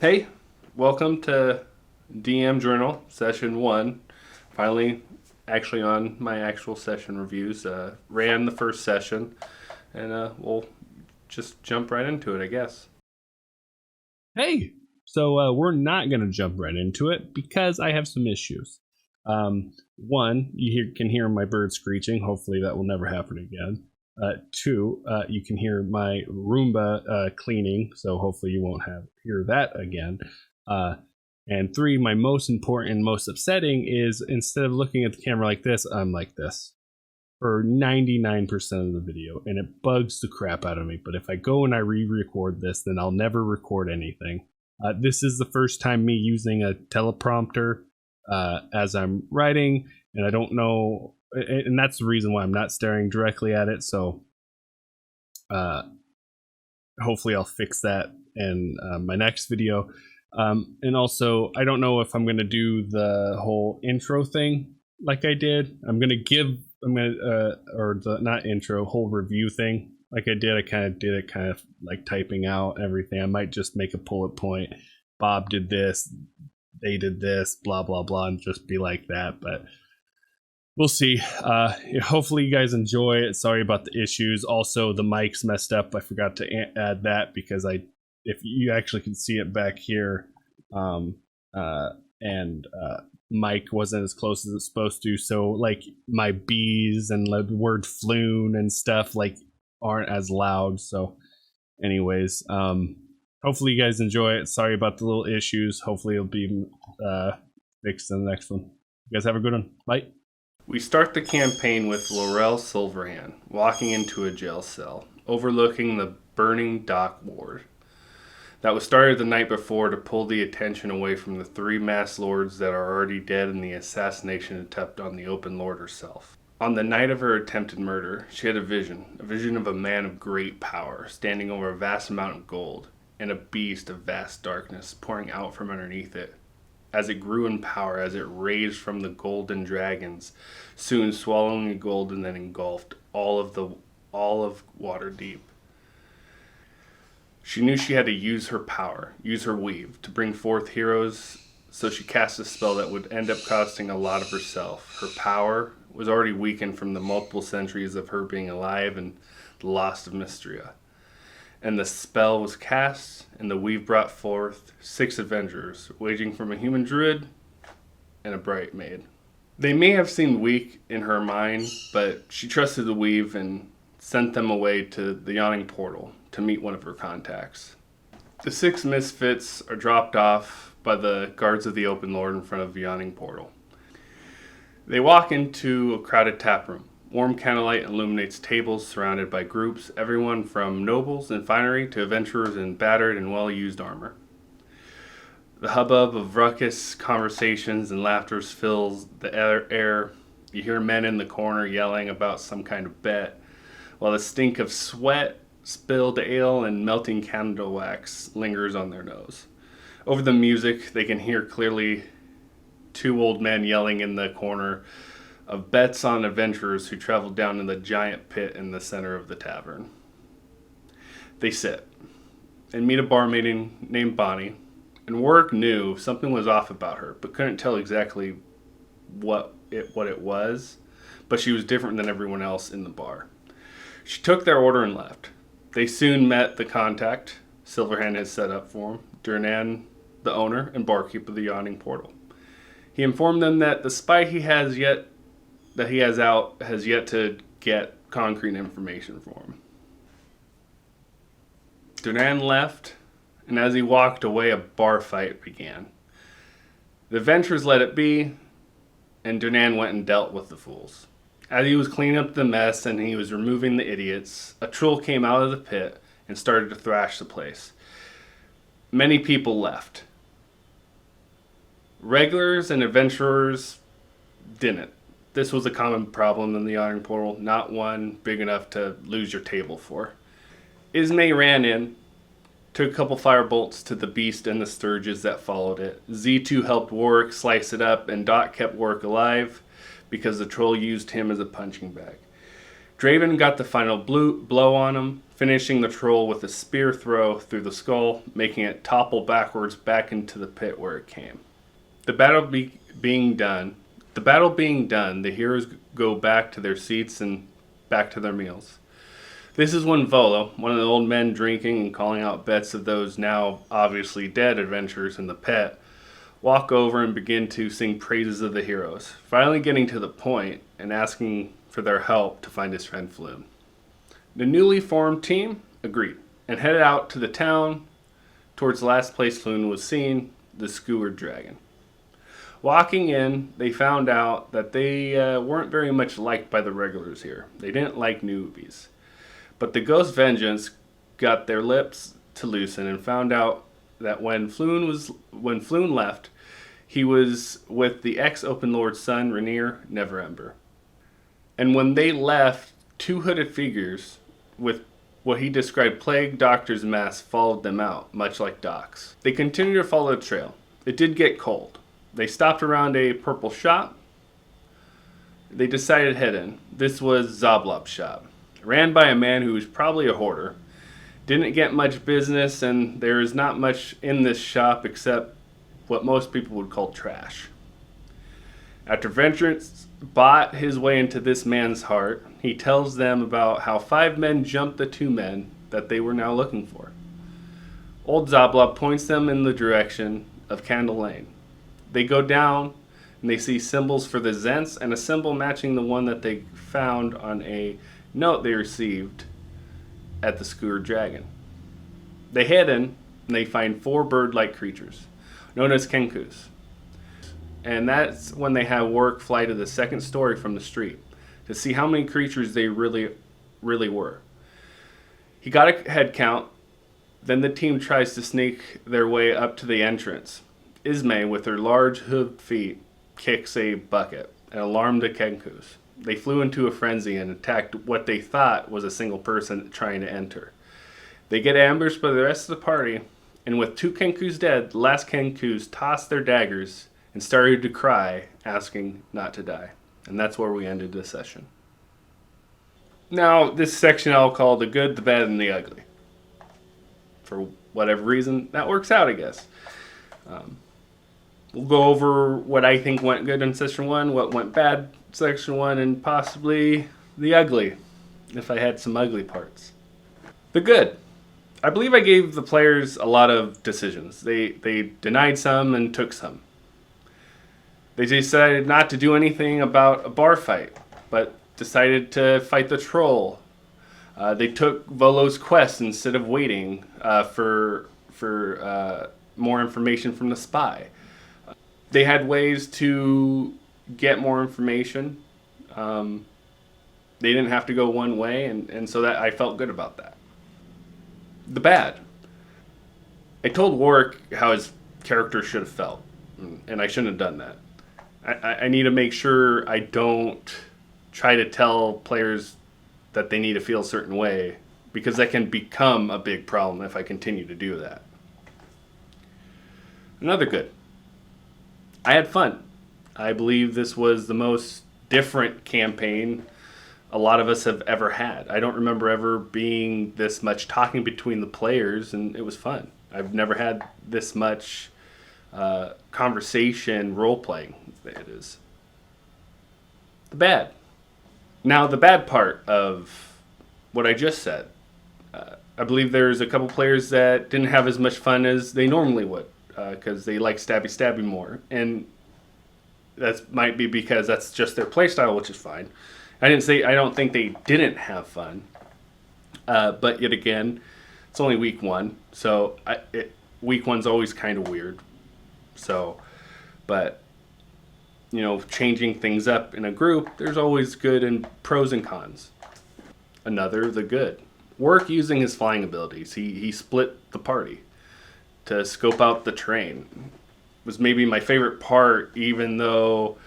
Hey, welcome to DM Journal Session 1. Finally, actually on my actual session reviews. Ran the first session, and we'll just jump right into it, I guess. Hey, we're not going to jump right into it because I have some issues. One, can hear my bird screeching. Hopefully, that will never happen again. Two, you can hear my Roomba cleaning, so hopefully you won't hear that again. And three, my most important, most upsetting is instead of looking at the camera like this, I'm like this for 99% of the video, and it bugs the crap out of me. But if I go and I re-record this, then I'll never record anything. This is the first time me using a teleprompter as I'm writing, and I don't know, and that's the reason why I'm not staring directly at it. So hopefully I'll fix that in my next video. And also, I don't know if I'm going to do the whole intro thing like I did. Not intro, whole review thing like I did. I kind of did it kind of like typing out everything. I might just make a bullet point. Bob did this, they did this, blah, blah, blah, and just be like that. But we'll see. Hopefully you guys enjoy it. Sorry about the issues. Also, the mic's messed up. I forgot to add that because if you actually can see it back here, mic wasn't as close as it's supposed to, so like my B's and the word floon and stuff like aren't as loud. So anyways, hopefully you guys enjoy it. Sorry about the little issues. Hopefully it'll be fixed in the next one. You guys have a good one. Bye. We start the campaign with Laurel Silverhand walking into a jail cell overlooking the burning dock ward that was started the night before to pull the attention away from the three masked lords that are already dead in the assassination attempt on the open lord herself. On the night of her attempted murder, she had a vision of a man of great power standing over a vast amount of gold and a beast of vast darkness pouring out from underneath it. As it grew in power, as it raged from the golden dragons, soon swallowing the gold and then engulfed all of Waterdeep. She knew she had to use her power, use her weave, to bring forth heroes, so she cast a spell that would end up costing a lot of herself. Her power was already weakened from the multiple centuries of her being alive and the loss of Mystria. And the spell was cast, and the weave brought forth 6 adventurers, ranging from a human druid and a bright maid. They may have seemed weak in her mind, but she trusted the weave and sent them away to the Yawning Portal to meet one of her contacts. The 6 misfits are dropped off by the guards of the Open Lord in front of the Yawning Portal. They walk into a crowded tap room. Warm candlelight illuminates tables surrounded by groups, everyone from nobles in finery to adventurers in battered and well-used armor. The hubbub of raucous conversations and laughter fills the air. You hear men in the corner yelling about some kind of bet, while the stink of sweat, spilled ale, and melting candle wax lingers on their nose. Over the music, they can hear clearly 2 old men yelling in the corner of bets on adventurers who travel down in the giant pit in the center of the tavern. They sit and meet a barmaid named Bonnie, and Warwick knew something was off about her, but couldn't tell exactly what it was, but she was different than everyone else in the bar. She took their order and left. They soon met the contact Silverhand had set up for him, Durnan, the owner and barkeep of the Yawning Portal. He informed them that the spy he has yet to get concrete information for him. Durnan left, and as he walked away, a bar fight began. The adventurers let it be, and Durnan went and dealt with the fools. As he was cleaning up the mess and he was removing the idiots, a troll came out of the pit and started to thrash the place. Many people left. Regulars and adventurers didn't. This was a common problem in the Yawning Portal, not one big enough to lose your table for. Ismay ran in, took a couple fire bolts to the beast and the sturges that followed it. Z2 helped Warwick slice it up, and Dot kept Warwick alive because the troll used him as a punching bag. Draven got the final blow on him, finishing the troll with a spear throw through the skull, making it topple backwards back into the pit where it came. The battle being done, the heroes go back to their seats and back to their meals. This is when Volo, one of the old men drinking and calling out bets of those now obviously dead adventurers in the pit, walk over and begin to sing praises of the heroes, finally getting to the point and asking for their help to find his friend Floon. The newly formed team agreed and headed out to the town towards the last place Floon was seen, the Skewered Dragon. Walking in, they found out that they weren't very much liked by the regulars here. They didn't like newbies. But the Ghost Vengeance got their lips to loosen and found out that when Floon left, he was with the ex-Open Lord's son, Rainier Neverember. And when they left, two hooded figures with what he described plague doctor's masks followed them out, much like Doc's. They continued to follow the trail. It did get cold. They stopped around a purple shop. They decided to head in. This was Zoblob's shop. Ran by a man who was probably a hoarder. Didn't get much business, and there is not much in this shop except what most people would call trash. After Vengeance bought his way into this man's heart, he tells them about how 5 men jumped the 2 men that they were now looking for. Old Zoblob points them in the direction of Candle Lane. They go down and they see symbols for the Zents and a symbol matching the one that they found on a note they received at the Skewered Dragon. They head in and they find 4 bird-like creatures, known as Kenkus. And that's when they have Warwick fly to the 2nd story from the street to see how many creatures they really were. He got a head count. Then the team tries to sneak their way up to the entrance. Ismay, with her large hooved feet, kicks a bucket and alarmed the Kenkus. They flew into a frenzy and attacked what they thought was a single person trying to enter. They get ambushed by the rest of the party, and with 2 Kenkus dead, the last Kenkus tossed their daggers and started to cry, asking not to die. And that's where we ended this session. Now, this section I'll call the good, the bad, and the ugly. For whatever reason, that works out, I guess. We'll go over what I think went good in Session 1, what went bad in Section 1, and possibly the ugly, if I had some ugly parts. The good. I believe I gave the players a lot of decisions. They denied some and took some. They decided not to do anything about a bar fight, but decided to fight the troll. They took Volo's quest instead of waiting for more information from the spy. They had ways to get more information. They didn't have to go one way, and so that I felt good about that. The bad. I told Warwick how his character should have felt, and I shouldn't have done that. I need to make sure I don't try to tell players that they need to feel a certain way, because that can become a big problem if I continue to do that. Another good. I had fun. I believe this was the most different campaign a lot of us have ever had. I don't remember ever being this much talking between the players, and it was fun. I've never had this much conversation role-playing. It is. The bad. Now, the bad part of what I just said. I believe there's a couple players that didn't have as much fun as they normally would, because they like stabby more. And that might be because that's just their playstyle, which is fine. I don't think they didn't have fun. But yet again, it's only week 1. So week 1's always kind of weird. So, but, changing things up in a group, there's always good and pros and cons. Another, the good. Warwick using his flying abilities. He split the party to scope out the terrain. It was maybe my favorite part, even though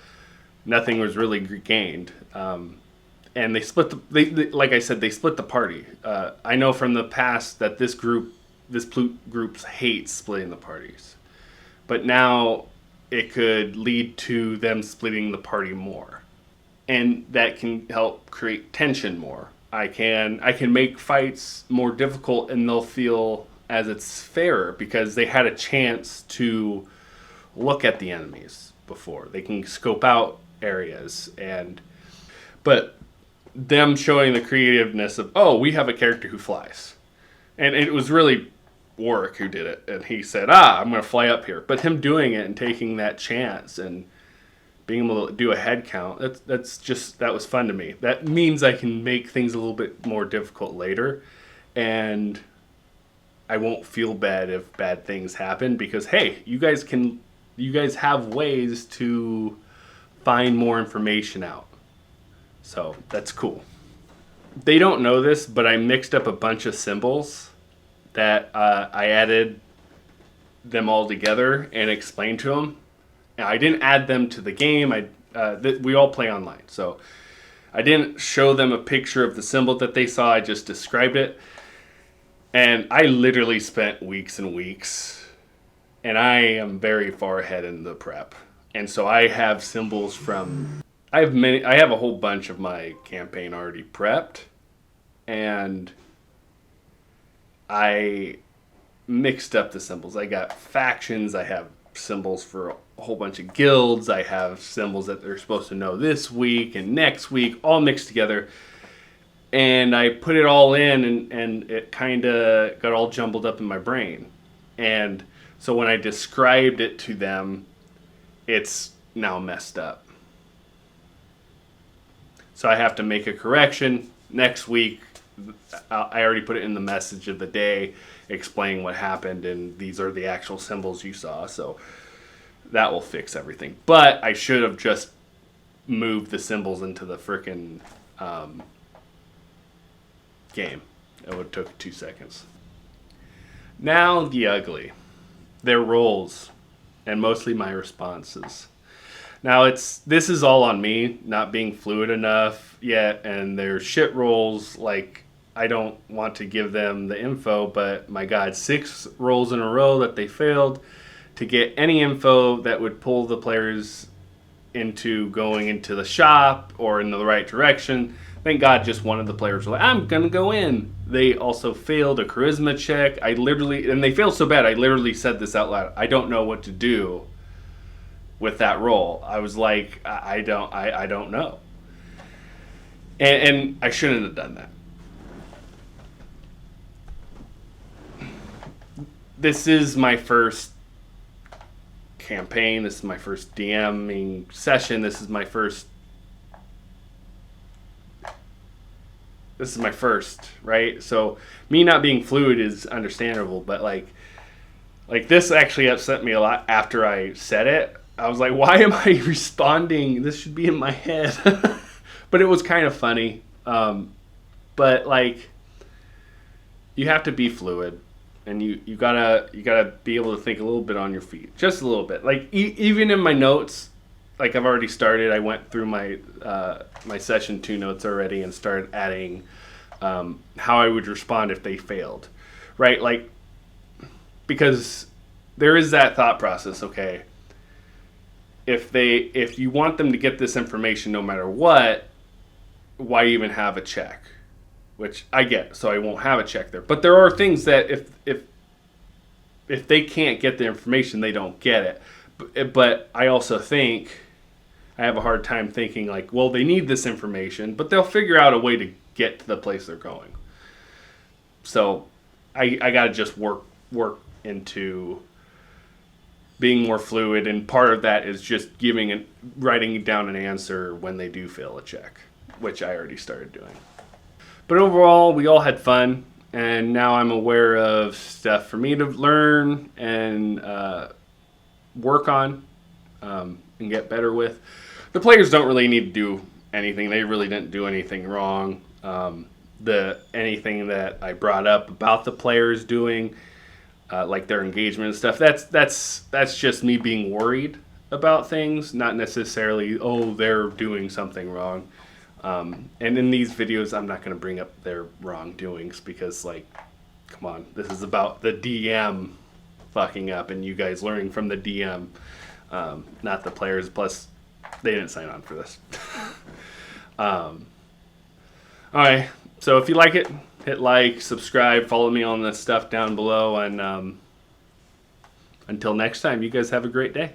nothing was really gained. And they split like I said, they split the party. I know from the past that this group hates splitting the parties. But now it could lead to them splitting the party more. And that can help create tension more. I can make fights more difficult, and they'll feel as it's fairer because they had a chance to look at the enemies before. They can scope out areas, and but them showing the creativeness of, oh, we have a character who flies. And it was really Warwick who did it. And he said, I'm going to fly up here. But him doing it and taking that chance and being able to do a head count, that was fun to me. That means I can make things a little bit more difficult later. And I won't feel bad if bad things happen because, hey, you guys have ways to find more information out. So that's cool. They don't know this, but I mixed up a bunch of symbols that I added them all together and explained to them. Now, I didn't add them to the game. We all play online, so I didn't show them a picture of the symbol that they saw. I just described it. And I literally spent weeks and weeks, and I am very far ahead in the prep. And so I have symbols from... I have a whole bunch of my campaign already prepped, and I mixed up the symbols. I got factions, I have symbols for a whole bunch of guilds, I have symbols that they're supposed to know this week and next week, all mixed together. And I put it all in, and it kind of got all jumbled up in my brain. And so when I described it to them, it's now messed up. So I have to make a correction next week. I already put it in the message of the day explaining what happened, and these are the actual symbols you saw. So that will fix everything. But I should have just moved the symbols into the frickin' game. It would have took 2 seconds. Now the ugly. Their roles, and mostly my responses. Now this is all on me not being fluid enough yet, and their shit rolls, like I don't want to give them the info, but my God, 6 rolls in a row that they failed to get any info that would pull the players into going into the shop or in the right direction. Thank God just one of the players was like, I'm gonna go in. They also failed a charisma check. And they failed so bad, I literally said this out loud. I don't know what to do with that roll. I was like, I don't know. And I shouldn't have done that. This is my first campaign. This is my first DMing session. This is my first, right? So me not being fluid is understandable, but like this actually upset me a lot after I said it. I was like, why am I responding? This should be in my head. But it was kind of funny. But like, you have to be fluid, and you gotta be able to think a little bit on your feet, just a little bit. Like even in my notes, like I've already started. I went through my my session 2 notes already and started adding how I would respond if they failed, right? Like, because there is that thought process. Okay, if you want them to get this information no matter what, why even have a check? Which I get, so I won't have a check there. But there are things that if they can't get the information, they don't get it. But I also think, I have a hard time thinking like, well, they need this information, but they'll figure out a way to get to the place they're going. So I got to just work into being more fluid, and part of that is just writing down an answer when they do fail a check, which I already started doing. But overall, we all had fun, and now I'm aware of stuff for me to learn and work on and get better with. The players don't really need to do anything. They really didn't do anything wrong. Anything that I brought up about the players doing, like their engagement and stuff, that's just me being worried about things, not necessarily, oh, they're doing something wrong. And in these videos, I'm not going to bring up their wrongdoings because, like, come on, this is about the DM fucking up and you guys learning from the DM, not the players. Plus, they didn't sign on for this. All right, So if you like it, hit like, subscribe, follow me on the stuff down below, and until next time, you guys have a great day.